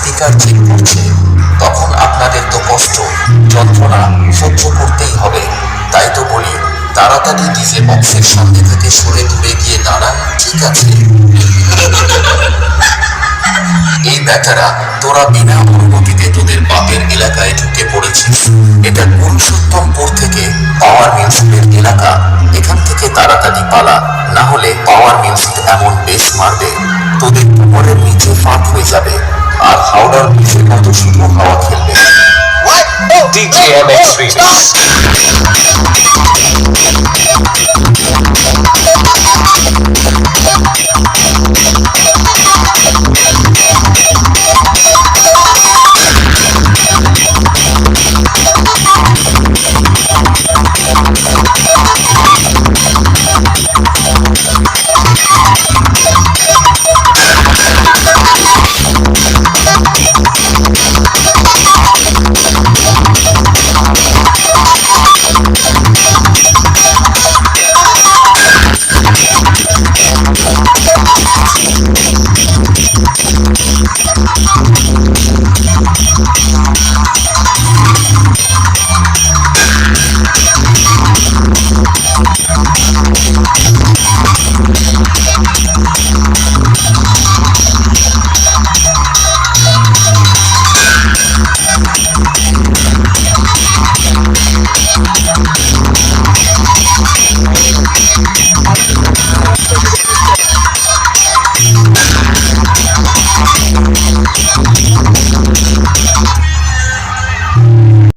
Speaker check করছে, তখন আপনাদের তো কষ্ট, যন্ত্রণা সহ্য করতেই হবে। তাই তো বলি, তাড়াতাড়ি ডিজে বক্সের সামনে থেকে সরে দূরে গিয়ে দাঁড়ান, ঠিক আছে? এই বেচারা, তোরা বিনা অনুমতিতে তোদের বাপের এলাকায় ঢুকে পড়েছিস। এটা পুরুষোত্তমপুর থেকে পাওয়ার মিউজিকের এলাকা। এখান থেকে তাড়াতাড়ি পালা, না হলে পাওয়ার মিউজিক এমন বেশ মারবে তোদের কোমরের নিচে ফাঁক হয়ে যাবে, আর হাওড়ার ব্রিজের মতো শুধু হাওয়া খেলবে। DJ MX Remix.